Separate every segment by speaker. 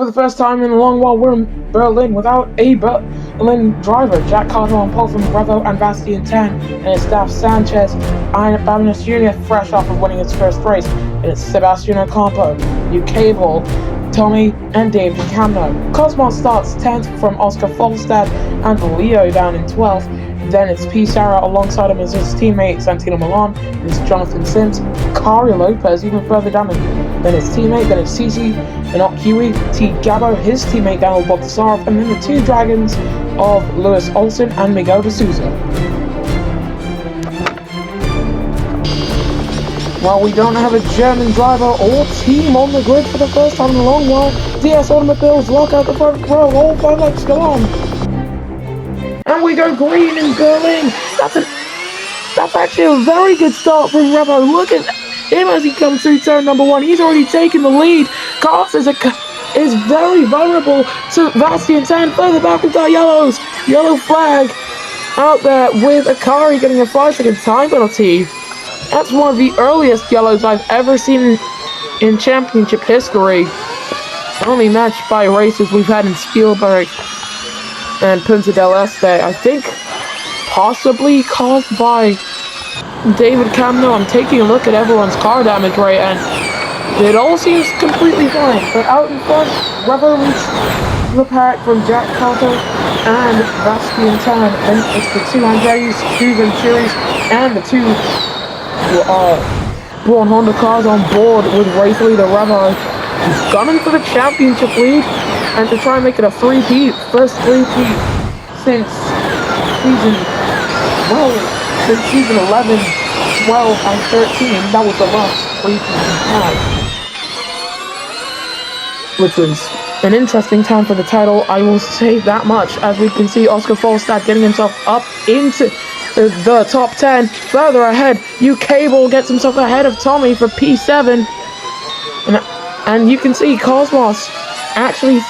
Speaker 1: for the first time in a long while, we're in Berlin without a Berlin driver. Jack Carter on pole from Revo and Bastian 10, and it's Staff Sanchez and Baroness Jr. fresh off of winning its first race. And it's Sebastian Ocampo, Cable, Tommy, and David Camno. Cosmos starts 10th from Oscar Folstad and Leo down in 12th. Then it's P. Sarah alongside him as his teammate Santino Milan. It's Jonathan Sims, Kari Lopez even further down than his teammate. Then it's Cici and Okiwi, T. Gabo, his teammate Daniel Bogdasarov, and then the two dragons of Lewis Olsen and Miguel de Souza. While we don't have a German driver or team on the grid for the first time in a long while, DS Automobiles lock out the front row, all 5 laps go on. And we go green in Berlin. That's actually a very good start from Revo. Look at him as he comes through turn number 1. He's already taken the lead. Carter is very vulnerable to Bastian 10. Further back we've got yellows. Yellow flag out there with Akari getting a 5-second time penalty. That's one of the earliest yellows I've ever seen in championship history. Only matched by races we've had in Spielberg and Punta del Este. I think possibly caused by David Camno. I'm taking a look at everyone's car damage rate and it all seems completely fine. But out in front, Revo leads the pack from Jack Carter and Bastian Tan. And it's the two Andretti's, two Venturis, and the two Braun Honda cars on board with race leader Revo. He's gunning for the championship lead and to try and make it a three-peat, first three-peat since season 11, 12, and 13. That was the last three-peat we had, which was an interesting time for the title, I will say that much, as we can see Oscar Folstad getting himself up into the top 10. Further ahead, Cable gets himself ahead of Tommy for P7. And you can see Cosmos actually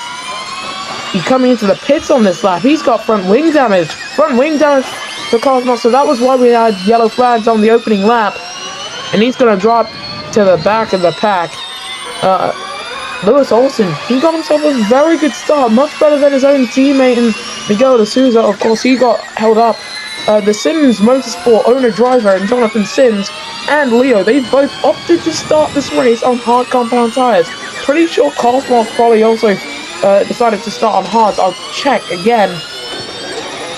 Speaker 1: coming into the pits on this lap. He's got front wing damage for Cosmos, so that was why we had yellow flags on the opening lap. And he's going to drop to the back of the pack. Lewis Olsen, he got himself a very good start, much better than his own teammate and Miguel de Souza. Of course, he got held up. The Sims Motorsport owner-driver and Jonathan Sims and Leo, they both opted to start this race on hard compound tires. Pretty sure Cosmos probably also decided to start on hards. I'll check again.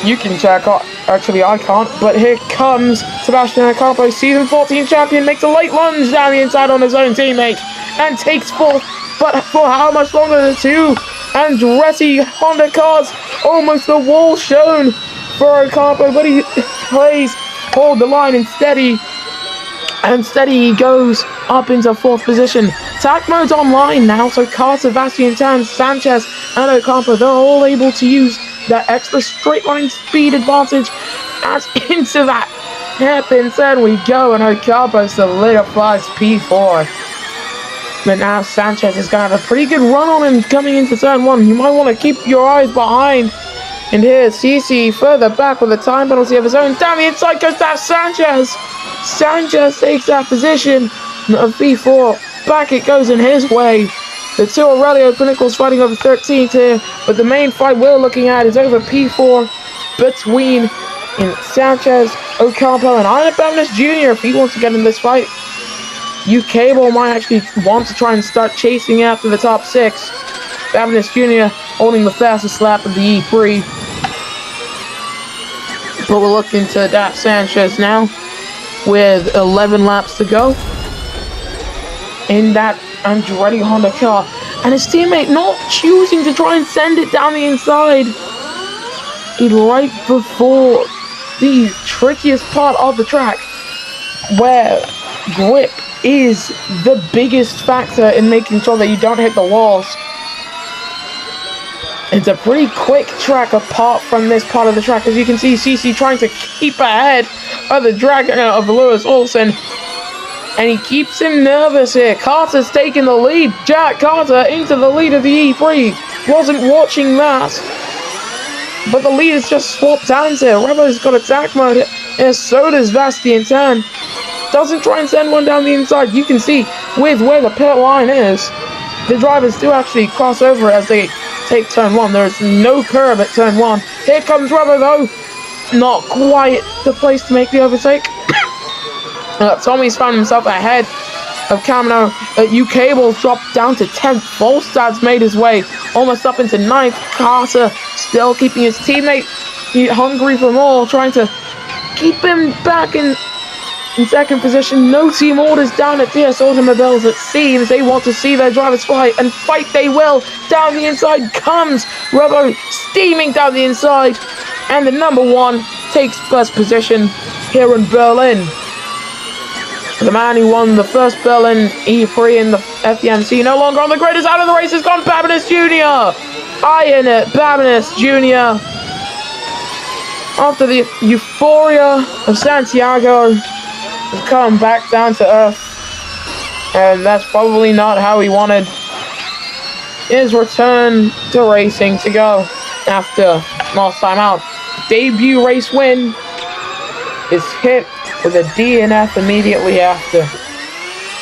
Speaker 1: You can check. Actually, I can't. But here comes Sebastian Ocampo, season 14 champion, makes a late lunge down the inside on his own teammate and takes fourth. But for how much longer? The two Andretti Honda cars, almost the wall shown for Ocampo, but he plays hold the line and steady he goes up into 4th position. Attack mode's online now, so Carter, Bastian Tan, Sanchez, and Ocampo, they're all able to use that extra straight line speed advantage. As into that hairpin turn we go, and Ocampo solidifies P4. But now Sanchez is going to have a pretty good run on him coming into turn 1. You might want to keep your eyes behind. And here's Cici further back with a time penalty of his own. Down the inside goes that Sanchez. Sanchez takes that position of P4. Back it goes in his way. The two Aurelio Pinnacles fighting over 13th here. But the main fight we're looking at is over P4 between Sanchez, Ocampo, and Iron Baroness Jr. if he wants to get in this fight. Cable might actually want to try and start chasing after the top 6. Baroness Jr. holding the fastest lap of the E3. But we're looking to adapt Sanchez now with 11 laps to go in that Andretti Honda car. And his teammate not choosing to try and send it down the inside right before the trickiest part of the track, where grip is the biggest factor in making sure that you don't hit the walls. It's a pretty quick track apart from this part of the track. As you can see, Cici trying to keep ahead of the dragon of Lewis Olsen. And he keeps him nervous here. Carter's taking the lead. Jack Carter into the lead of the E3. Wasn't watching that. But the lead has just swapped hands here. Revo's got attack mode. And so does Bastian Tan. Doesn't try and send one down the inside. You can see with where the pit line is, the drivers do actually cross over as they take turn 1. There's no curb at turn 1. Here comes Revo though. Not quite the place to make the overtake. Tommy's found himself ahead of Camino. U-Cable's dropped down to 10th. Volstad's made his way almost up into 9th. Carter still keeping his teammate hungry for more, trying to keep him back in 2nd position. No team orders down at DS Automobiles. It seems they want to see their drivers fight, and fight they will. Down the inside comes Revo, steaming down the inside, and the number 1 takes 1st position here in Berlin. The man who won the first Berlin E3 in the FEMC no longer on the grid, is out of the race. Has gone Babinus Jr. Eyeing it, Babinus Jr. After the euphoria of Santiago, has come back down to earth, and that's probably not how he wanted his return to racing to go after last time out. Debut race win is hit with a DNF immediately after.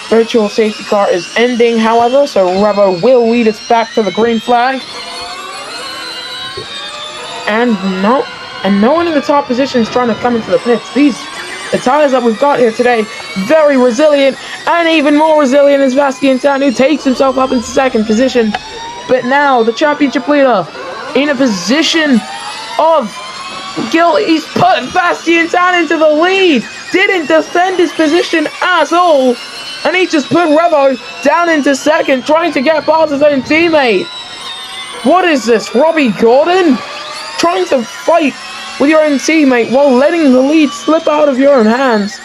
Speaker 1: Virtual safety car is ending, however, so Revo will lead us back to the green flag. And no one in the top position is trying to come into the pits. The tires that we've got here today, very resilient, and even more resilient is Vastiantan, who takes himself up into 2nd position. But now the championship leader in a position of guilt. He's put Vastiantan into the lead. Didn't defend his position at all, and he just put Revo down into 2nd, trying to get past his own teammate. What is this, Robbie Gordon? Trying to fight with your own teammate while letting the lead slip out of your own hands.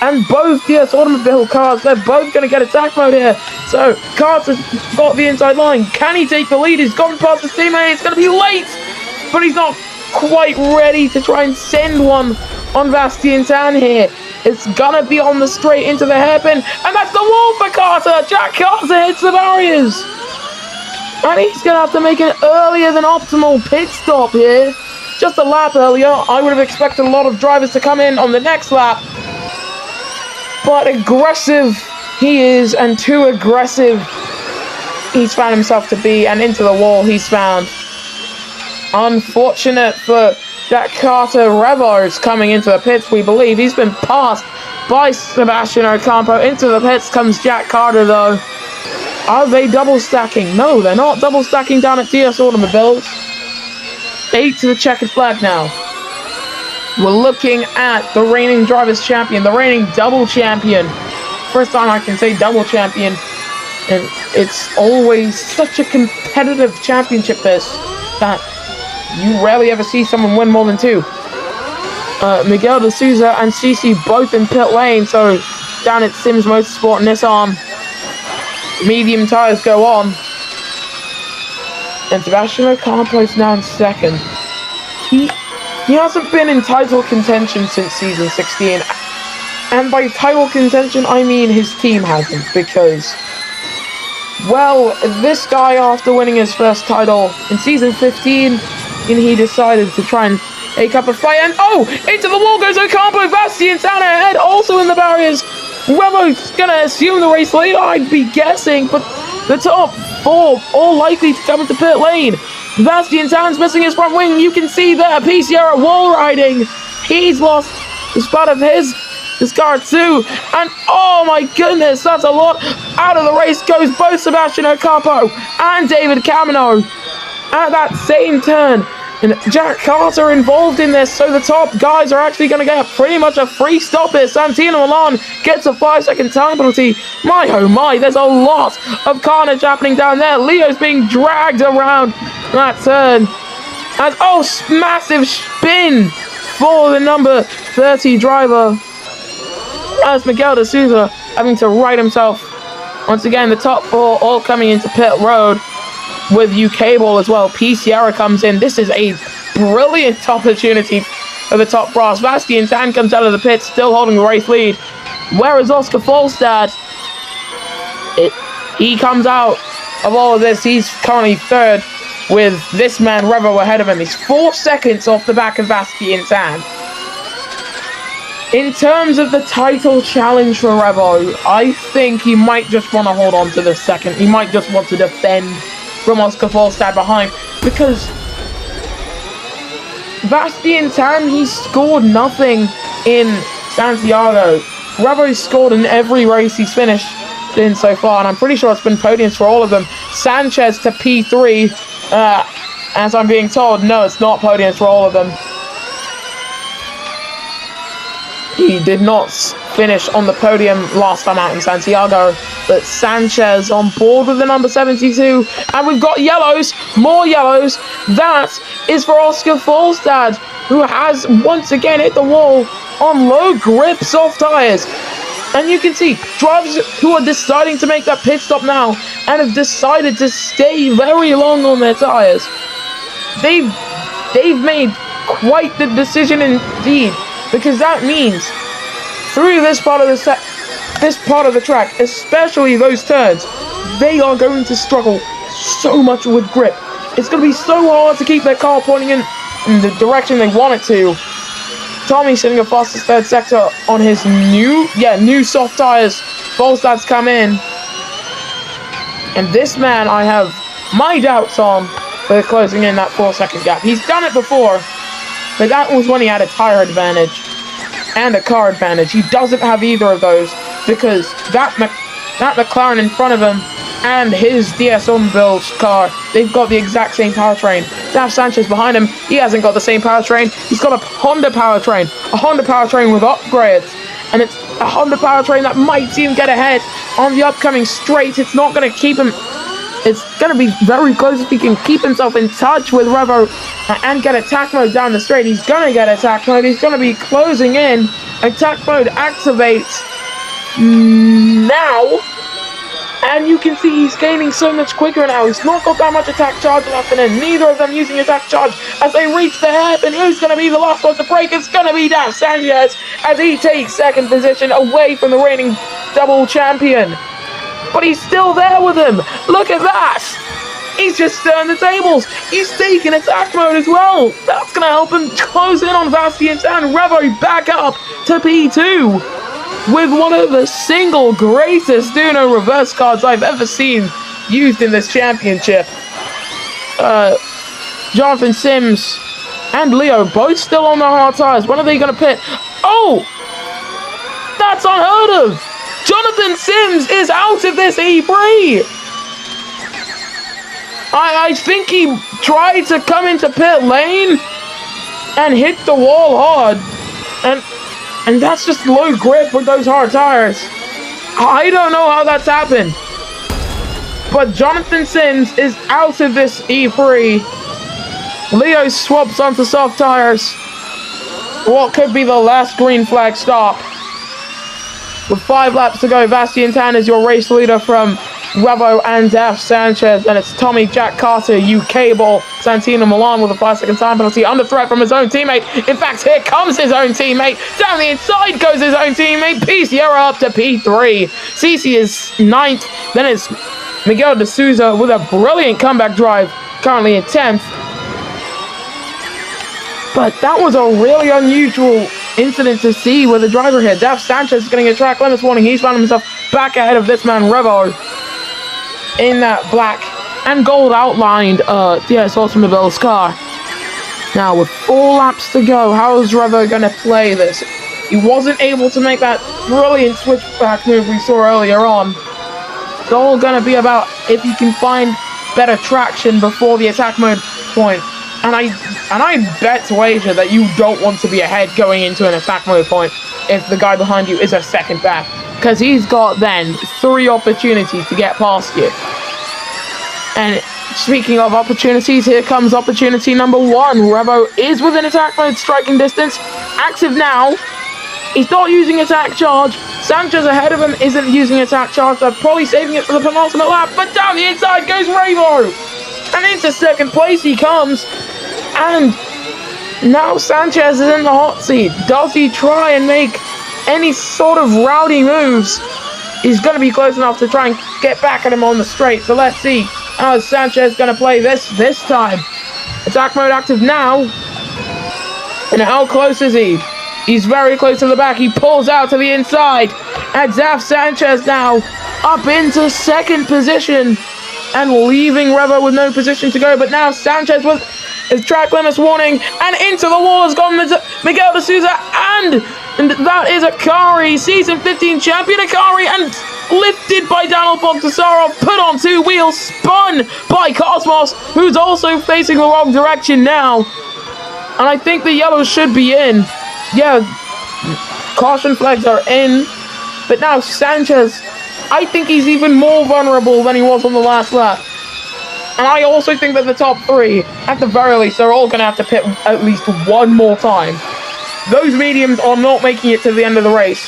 Speaker 1: And both DS Automobile cars, they're both going to get attack mode here. So Carter's got the inside line. Can he take the lead? He's gone past his teammate. It's going to be late, but he's not quite ready to try and send one on Vastiantan here. It's gonna be on the straight into the hairpin, and that's the wall for Carter. Jack Carter hits the barriers, and he's gonna have to make an earlier than optimal pit stop here. Just a lap earlier. I would have expected a lot of drivers to come in on the next lap, but aggressive he is, and too aggressive he's found himself to be, and into the wall he's found. Unfortunate for Jack Carter. Revo's coming into the pits, we believe. He's been passed by Sebastian Ocampo. Into the pits comes Jack Carter, though. Are they double stacking? No, they're not double stacking down at DS Automobiles. 8 to the checkered flag now. We're looking at the reigning Drivers' Champion, the reigning double champion. First time I can say double champion. And it's always such a competitive championship, this, that you rarely ever see someone win more than 2. Miguel de Souza and Cici both in pit lane, so down at Sims Motorsport Nissan, medium tires go on. And Sebastian Ocampo's now in 2nd. He hasn't been in title contention since season 16. And by title contention, I mean his team hasn't, because, well, this guy, after winning his first title in season 15, and he decided to try and take up a fight, and into the wall goes Ocampo. Vastiantan ahead, also in the barriers. Revo's gonna assume the race lead, I'd be guessing, but the top 4 all likely to come into pit lane. Vastiantan's missing his front wing. You can see there, PCR wall riding. He's lost as part of his car too, and oh my goodness, that's a lot. Out of the race goes both Sebastian Ocampo and David Camino at that same turn, and Jack Carter involved in this, so the top guys are actually going to get pretty much a free stop here. Santino Milan gets a 5-second time penalty. My oh my, there's a lot of carnage happening down there. Leo's being dragged around that turn, and massive spin for the number 30 driver, as Miguel de Souza having to right himself. Once again, the top 4 all coming into pit road, with U-Cable as well. P. Sierra comes in. This is a brilliant opportunity for the top brass. Vastiantan comes out of the pit, still holding the race lead. Where is Oscar Folstad? He comes out of all of this. He's currently 3rd, with this man Revo ahead of him. He's 4 seconds off the back of Vastiantan. In terms of the title challenge for Revo, I think he might just want to hold on to the second. He might just want to defend from Oscar Volstad behind, because Bastian Tan, he scored nothing in Santiago. Revo scored in every race he's finished in so far, and I'm pretty sure it's been podiums for all of them. Sanchez to P3, as I'm being told, no, it's not podiums for all of them. He did not finish on the podium last time out in Santiago, but Sanchez on board with the number 72, and we've got yellows, more yellows. That is for Oscar Volstad, who has once again hit the wall on low grip soft tyres. And you can see drivers who are deciding to make that pit stop now and have decided to stay very long on their tyres. They've made quite the decision indeed, because that means through this part of the track, especially those turns, they are going to struggle so much with grip. It's going to be so hard to keep their car pointing in the direction they want it to. Tommy sitting a fastest third sector on his new soft tyres. Volstad's come in, and this man I have my doubts on for closing in that 4-second gap. He's done it before, but that was when he had a tyre advantage and a car advantage. He doesn't have either of those, because that McLaren in front of him and his DS on-build car, they've got the exact same powertrain. Dav Sanchez behind him, he hasn't got the same powertrain. He's got a Honda powertrain with upgrades, and it's a Honda powertrain that might see him get ahead on the upcoming straight. It's not going to keep him. It's going to be very close if he can keep himself in touch with Revo and get attack mode down the straight. He's going to get attack mode. He's going to be closing in. Attack mode activates now. And you can see he's gaining so much quicker now. He's not got that much attack charge left in him. Neither of them using attack charge as they reach the hairpin. Who's going to be the last one to break? It's going to be Dav Sanchez as he takes second position away from the reigning double champion. But he's still there with him. Look at that. He's just stirring the tables. He's taking attack mode as well. That's going to help him close in on Bastian Tan. Revo back up to P2 with one of the single greatest Uno reverse cards I've ever seen used in this championship. Jonathan Sims and Leo both still on their hard tires. When are they going to pit? Oh! That's unheard of! Jonathan Sims is out of this E3! I think he tried to come into pit lane and hit the wall hard. And that's just low grip with those hard tires. I don't know how that's happened. But Jonathan Sims is out of this E3. Leo swaps onto soft tires. What could be the last green flag stop? With 5 laps to go, Bastian Tan is your race leader from Revo and Dav Sanchez, and it's Tommy Jack Carter, UK ball, Santino Milan with a 5-second time penalty, under threat from his own teammate. In fact, here comes his own teammate. Down the inside goes his own teammate. P. Sierra up to P3. Cici is 9th. Then it's Miguel de Souza with a brilliant comeback drive, currently in 10th. But that was a really unusual incident to see with the driver here. Dav Sanchez is getting a track limits warning. He's found himself back ahead of this man, Revo, in that black and gold outlined DS Automobiles car. Now, with 4 laps to go, how is Revo going to play this? He wasn't able to make that brilliant switchback move we saw earlier on. It's all going to be about if he can find better traction before the attack mode point. And I bet to wager that you don't want to be ahead going into an attack mode point if the guy behind you is a second back, because he's got then 3 opportunities to get past you. And speaking of opportunities, here comes opportunity number 1. Revo is within attack mode striking distance, active now. He's not using attack charge. Sanchez ahead of him isn't using attack charge. They're probably saving it for the penultimate lap, but down the inside goes Revo, and into second place he comes. And now Sanchez is in the hot seat. Does he try and make any sort of rowdy moves? He's going to be close enough to try and get back at him on the straight. So let's see how Sanchez is going to play this time. Attack mode active now. And how close is he? He's very close to the back. He pulls out to the inside. And Zaf Sanchez now up into second position and leaving Revo with no position to go. But now Sanchez with his track limits warning, and into the wall has gone Miguel de Souza, and that is Akari, season 15 champion Akari, and lifted by Daniel Bogdasarov, put on two wheels, spun by Cosmos, who's also facing the wrong direction now. And I think the yellows should be in. Yeah, caution flags are in, but now Sanchez, I think he's even more vulnerable than he was on the last lap. And I also think that the top three, at the very least, they're all going to have to pit at least one more time. Those mediums are not making it to the end of the race.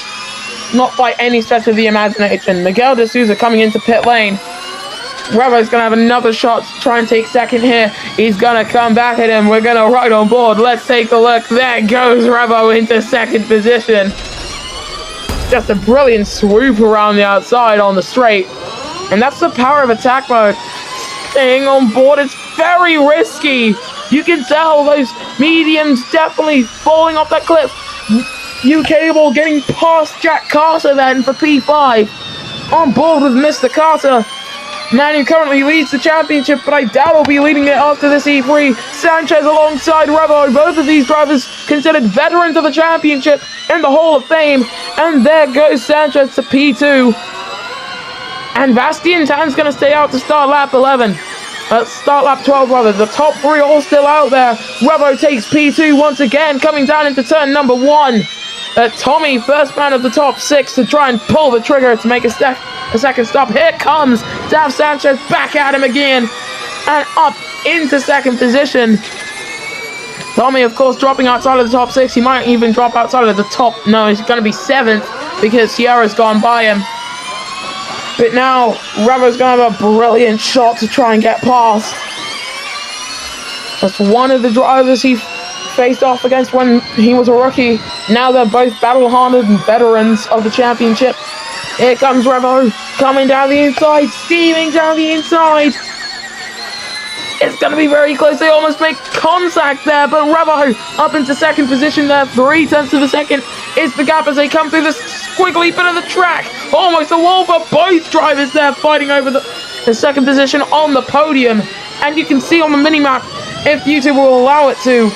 Speaker 1: Not by any stretch of the imagination. Miguel de Souza coming into pit lane. Revo's going to have another shot to try and take second here. He's going to come back at him. We're going to ride on board. Let's take a look. There goes Revo into second position. Just a brilliant swoop around the outside on the straight. And that's the power of attack mode. Staying on board is very risky. You can tell those mediums definitely falling off that cliff. Cable getting past Jack Carter then for P5. On board with Mr. Carter. Man who currently leads the championship, but I doubt he'll be leading it after this E3. Sanchez alongside Revo. Both of these drivers considered veterans of the championship in the Hall of Fame. And there goes Sanchez to P2. And Bastien Tan's going to stay out to start lap 11. Start lap 12, rather. The top three all still out there. Revo takes P2 once again, coming down into turn number 1. Tommy, first man of the top 6 to try and pull the trigger to make a second stop. Here comes Dav Sanchez back at him again. And up into second position. Tommy, of course, dropping outside of the top 6. He might even drop outside of the top. No, he's going to be 7th because Sierra's gone by him. But now, Revo's going to have a brilliant shot to try and get past. That's one of the drivers he faced off against when he was a rookie. Now they're both battle-hardened and veterans of the championship. Here comes Revo, coming down the inside, steaming down the inside. It's going to be very close. They almost make contact there, but Revo up into second position there. 0.3 of a second is the gap as they come through this squiggly bit of the track. Almost a wall, but both drivers there fighting over the second position on the podium. And you can see on the minimap, if YouTube will allow it to,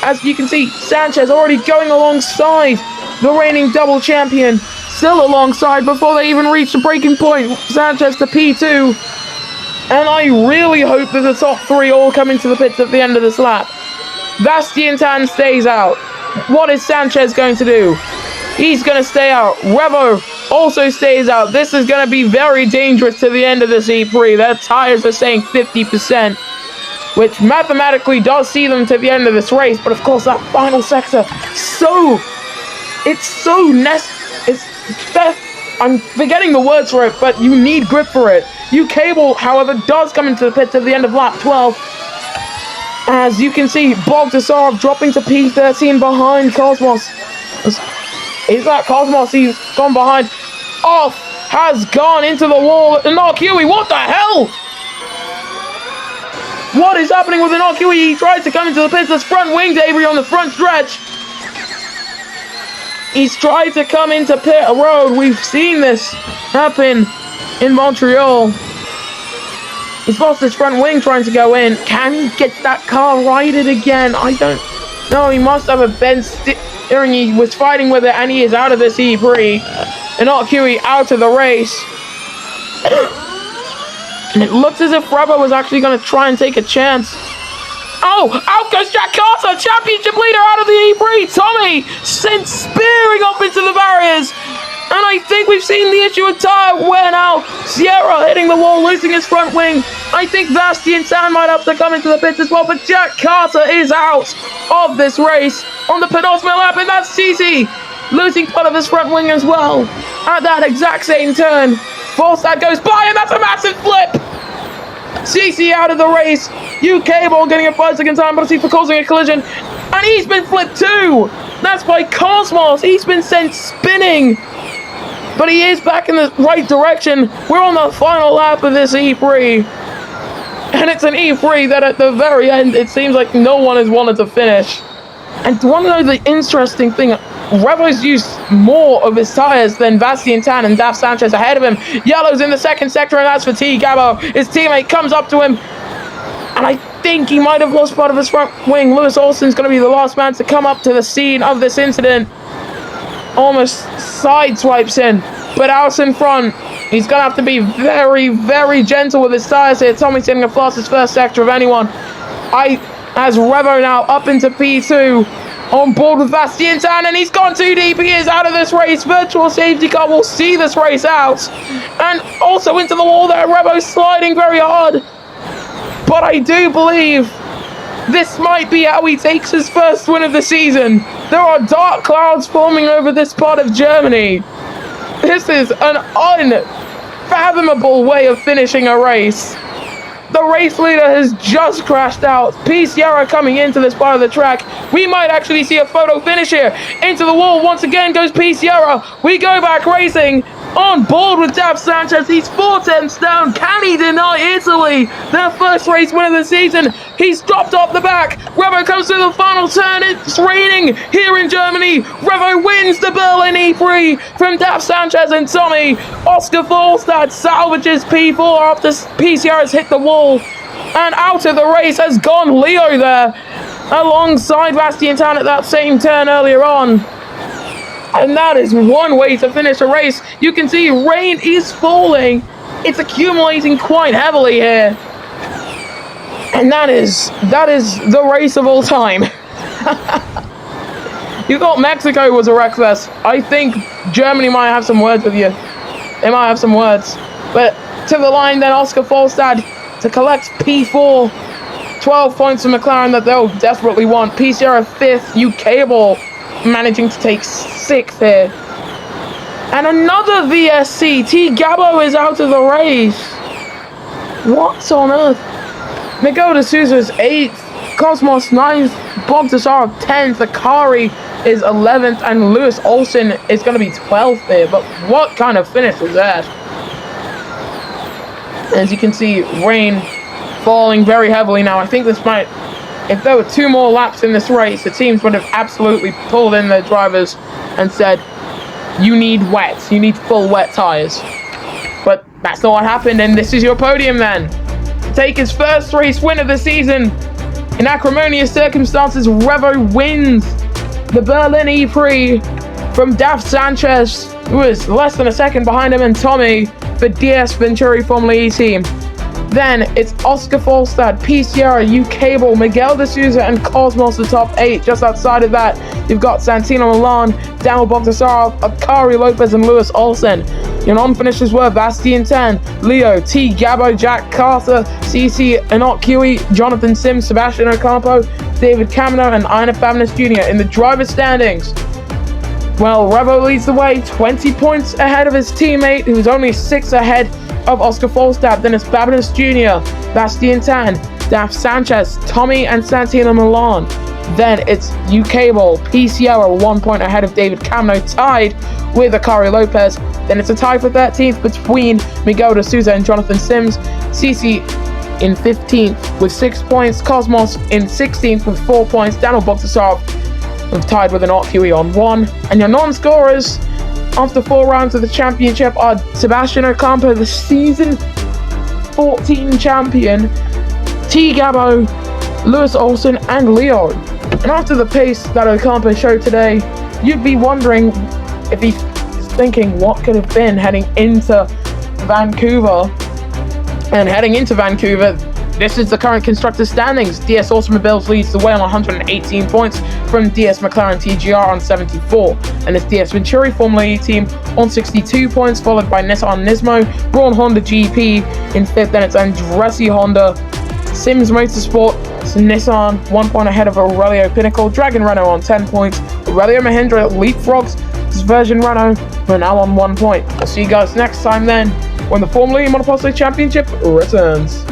Speaker 1: as you can see, Sanchez already going alongside the reigning double champion. Still alongside before they even reach the breaking point. Sanchez to P2. And I really hope that the top three all come into the pits at the end of this lap. Bastien Tan stays out. What is Sanchez going to do? He's going to stay out. Revo also stays out. This is going to be very dangerous to the end of this E3. Their tires are saying 50%, which mathematically does see them to the end of this race. But of course, that final sector, I'm forgetting the words for it, but you need grip for it. Cable, however, does come into the pits at the end of lap 12. As you can see, Bogdasarov dropping to P13 behind Cosmos. Is that Cosmos? He's gone behind. Off has gone into the wall. Inokui, what the hell? What is happening with Inokui? He tried to come into the pits. There's front wing debris on the front stretch. He's tried to come into pit road. We've seen this happen in Montreal. He's lost his front wing trying to go in. Can he get that car righted again? I don't know. He must have a bent steering. He was fighting with it, and he is out of this E3. Inokui out of the race. And it looks as if Revo was actually going to try and take a chance. Oh, out goes Jack Carter, championship leader out of the E3. Tommy sent spearing up into the barriers. And I think we've seen the issue with tire wear now. Sierra hitting the wall, losing his front wing. I think Bastien Tan might have to come into the pits as well. But Jack Carter is out of this race on the penultimate lap. And that's CC losing part of his front wing as well at that exact same turn. Volstad goes by, and that's a massive flip. CC out of the race. Cable getting a 5-second time penalty for causing a collision. And he's been flipped too. That's by Cosmos. He's been sent spinning. But he is back in the right direction. We're on the final lap of this E3. And it's an E3 that at the very end, it seems like no one has wanted to finish. And want to know the interesting thing? Revo's used more of his tires than Bastien Tan and Daf Sanchez ahead of him. Yellow's in the second sector, and that's for T. Gabo. His teammate comes up to him, and I think he might have lost part of his front wing. Lewis Olsen's going to be the last man to come up to the scene of this incident. Almost sideswipes in, but out in front, he's going to have to be very, very gentle with his tires here. Tommy's getting the fastest first sector of anyone. As Revo now up into P2, on board with Bastien Tan, and he's gone too deep. He is out of this race. Virtual safety car will see this race out. And also into the wall there. Revo sliding very hard. But I do believe this might be how he takes his first win of the season. There are dark clouds forming over this part of Germany. This is an unfathomable way of finishing a race. The race leader has just crashed out. P. Sierra coming into this part of the track. We might actually see a photo finish here. Into the wall once again goes P. Sierra. We go back racing. On board with Daf Sanchez. He's 4 tenths down. Can he deny Italy their first race win of the season? He's dropped off the back. Revo comes to the final turn. It's raining here in Germany. Revo wins the Berlin E3 from Daf Sanchez and Tommy. Oscar Falstad salvages P4 after P. Sierra's hit the wall. And out of the race has gone Leo there, alongside Bastien Tan at that same turn earlier on. And that is one way to finish a race. You can see rain is falling. It's accumulating quite heavily here. And that is the race of all time. You thought Mexico was a wreckfest. I think Germany might have some words with you. They might have some words. But to the line then, Oscar Falstad to collect P4. 12 points for McLaren that they'll desperately want. P. Sierra 5th, UK ball managing to take 6th here. And another VSC. T. Gabo is out of the race. What on earth? Miguel de Souza's 8th. Cosmos 9th. Bogdasarov 10th. Akari is 11th. And Lewis Olsen is going to be 12th here. But what kind of finish was that? As you can see, rain falling very heavily now. I think this might... If there were 2 more laps in this race, the teams would have absolutely pulled in their drivers and said, you need wet. You need full wet tyres. But that's not what happened, and this is your podium then. To take his first race win of the season, in acrimonious circumstances, Revo wins the Berlin E3 from Daf Sanchez, who is less than a second behind him, and Tommy for DS Venturi Formula E team. Then it's Oscar Falstad, P. Sierra, UK Ball, Miguel de Souza, and Cosmos the top 8. Just outside of that, you've got Santino Milan, Daniel Bogdasarov, Akari Lopez, and Lewis Olsen. Your non-finishers were Bastien Tan, Leo, T. Gabo, Jack Carter, CC Inokui, Jonathan Sims, Sebastian Ocampo, David Camino, and Ina Fabness Jr. in the driver's standings. Well, Revo leads the way, 20 points ahead of his teammate, who's only 6 ahead of Oscar Falstad. Then it's Fabness Jr., Bastien Tan, Daf Sanchez, Tommy, and Santino Milan. Then it's UK Ball, P. Sierra 1 point ahead of David Camino, tied with Akari Lopez. Then it's a tie for 13th between Miguel de Souza and Jonathan Sims. CC in 15th with 6 points. Cosmos in 16th with 4 points. Daniel Bogdasarov tied with an QE on 1. And your non-scorers after 4 rounds of the championship are Sebastian Ocampo, the season 14 champion, T. Gabo, Lewis Olsen, and Leo. And after the pace that Ocampo showed today, you'd be wondering if he's thinking what could have been heading into Vancouver. And heading into Vancouver, this is the current constructor standings. DS Automobiles leads the way on 118 points from DS McLaren TGR on 74. And it's DS Venturi Formula E team on 62 points, followed by Nissan Nismo, Braun Honda GP in 5th. Then it's Andretti Honda, Sims Motorsport, Nissan 1 point ahead of Aurelio Pinnacle, Dragon Renault on 10 points, Aurelio Mahindra leapfrogs Version Renault, we're now on 1 point. I'll see you guys next time then, when the Formula E Monopoly Championship returns.